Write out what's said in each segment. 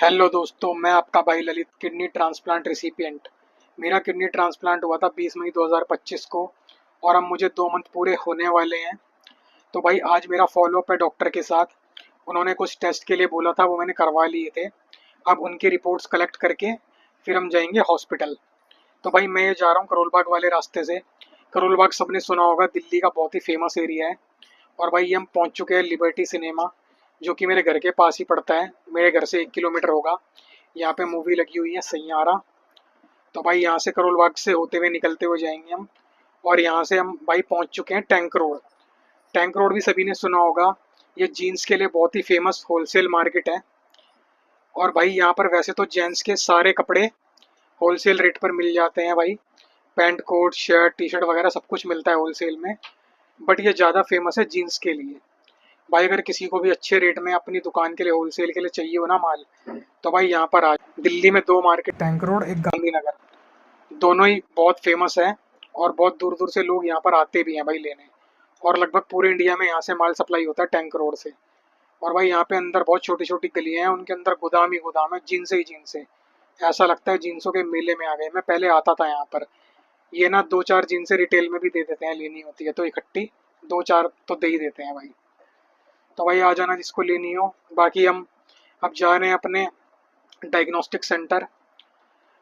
Hello दोस्तों, मैं आपका भाई ललित, किडनी ट्रांसप्लांट रिसिपिएंट। मेरा किडनी ट्रांसप्लांट हुआ था 20 मई 2025 को और अब मुझे 2 मंथ पूरे होने वाले हैं। तो भाई आज मेरा फॉलोअप है डॉक्टर के साथ। उन्होंने कुछ टेस्ट के लिए बोला था, वो मैंने करवा लिए थे। अब उनकी रिपोर्ट्स कलेक्ट करके फिर हम जाएंगे हॉस्पिटल। तो भाई मैं ये जा रहा हूँ करोल बाग वाले रास्ते से। करोल बाग सबने सुना होगा, दिल्ली का बहुत ही फेमस एरिया है। और भाई ये हम पहुंच चुके हैं लिबर्टी सिनेमा, जो कि मेरे घर के पास ही पड़ता है। मेरे घर से 1 किलोमीटर होगा। यहाँ पे मूवी लगी हुई है सैयारा। तो भाई यहाँ से करोल बाग से होते हुए निकलते हुए जाएंगे हम। और यहाँ से हम भाई पहुंच चुके हैं टैंक रोड। टैंक रोड भी सभी ने सुना होगा। ये जीन्स के लिए बहुत ही फेमस होलसेल मार्केट है। और भाई यहाँ पर वैसे तो जेंट्स के सारे कपड़े होलसेल रेट पर मिल जाते हैं भाई। Pant coat shirt T shirt वगैरह सब कुछ मिलता है होलसेल में। बट ये ज़्यादा फेमस है जीन्स के लिए। भाई अगर किसी को भी अच्छे रेट में अपनी दुकान के लिए होलसेल के लिए चाहिए हो ना माल, तो भाई यहाँ पर आ। दिल्ली में दो मार्केट, टैंक रोड एक गांधीनगर, दोनों ही बहुत फेमस है। और बहुत दूर दूर से लोग यहाँ पर आते भी हैं भाई लेने। और लगभग पूरे इंडिया में यहाँ से माल सप्लाई होता है टैंक रोड से। और भाई यहाँ पे अंदर बहुत छोटी छोटी गलियाँ हैं, उनके अंदर गोदाम ही गोदाम है, जीन्स ही जीन्स है। ऐसा लगता है जीन्सों के मेले में आ गए। मैं पहले आता था यहाँ पर। ये ना 2-4 जीन्सें रिटेल में भी दे देते हैं, लेनी होती है तो इकट्ठी 2-4 तो दे ही देते हैं भाई। तो भाई आ जाना जिसको लेनी हो। बाकी हम अब जा रहे हैं अपने डायग्नोस्टिक सेंटर।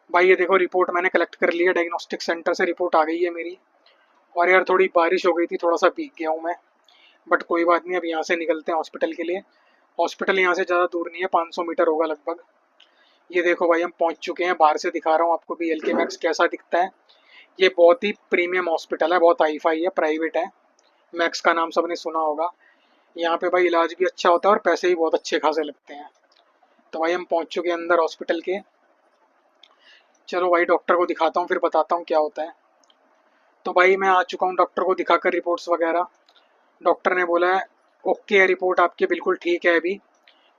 भाई ये देखो, रिपोर्ट मैंने कलेक्ट कर ली है, डायग्नोस्टिक सेंटर से रिपोर्ट आ गई है मेरी। और यार थोड़ी बारिश हो गई थी, थोड़ा सा भीग गया हूँ मैं। बट कोई बात नहीं, अब यहाँ से निकलते हैं हॉस्पिटल के लिए। हॉस्पिटल यहाँ से ज़्यादा दूर नहीं है, 500 मीटर होगा लगभग। ये देखो भाई हम पहुँच चुके हैं। बाहर से दिखा रहा हूँ आपको भी एल के मैक्स कैसा दिखता है। ये बहुत ही प्रीमियम हॉस्पिटल है, बहुत हाई फाई है, प्राइवेट है। मैक्स का नाम सबने सुना होगा। यहाँ पे भाई इलाज भी अच्छा होता है और पैसे भी बहुत अच्छे खासे लगते हैं। तो भाई हम पहुँच चुके हैं अंदर हॉस्पिटल के। चलो भाई डॉक्टर को दिखाता हूँ, फिर बताता हूँ क्या होता है। तो भाई मैं आ चुका हूँ डॉक्टर को दिखाकर रिपोर्ट्स वगैरह। डॉक्टर ने बोला है ओके है, रिपोर्ट आपकी बिल्कुल ठीक है अभी।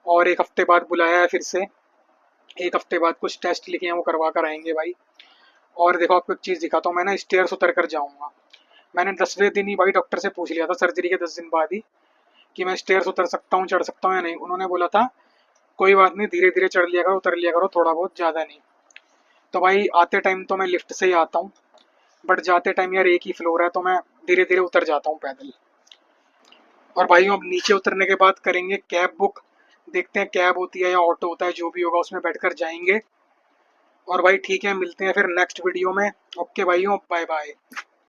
और 1 हफ्ते बाद बुलाया है फिर से। 1 हफ्ते बाद कुछ टेस्ट लिखे हैं, वो करवा कर आएंगे भाई। और देखो आपको एक चीज़ दिखाता हूँ। मैं ना स्टेयर्स उतर कर जाऊँगा। मैंने 10वें दिन ही भाई डॉक्टर से पूछ लिया था, सर्जरी के 10 दिन बाद ही, कि मैं स्टेयर्स उतर सकता हूँ, चढ़ सकता हूँ या नहीं। उन्होंने बोला था कोई बात नहीं, धीरे धीरे चढ़ लिया करो, उतर लिया करो, थोड़ा बहुत, ज़्यादा नहीं। तो भाई आते टाइम तो मैं लिफ्ट से ही आता हूँ। बट जाते टाइम यार एक ही फ्लोर है, तो मैं धीरे धीरे उतर जाता हूँ पैदल। और भाई अब नीचे उतरने के बाद करेंगे कैब बुक। देखते हैं कैब होती है या ऑटो होता है, जो भी होगा उसमें बैठकर जाएंगे। और भाई ठीक है, मिलते हैं फिर नेक्स्ट वीडियो में। ओके भाइयों, बाय बाय।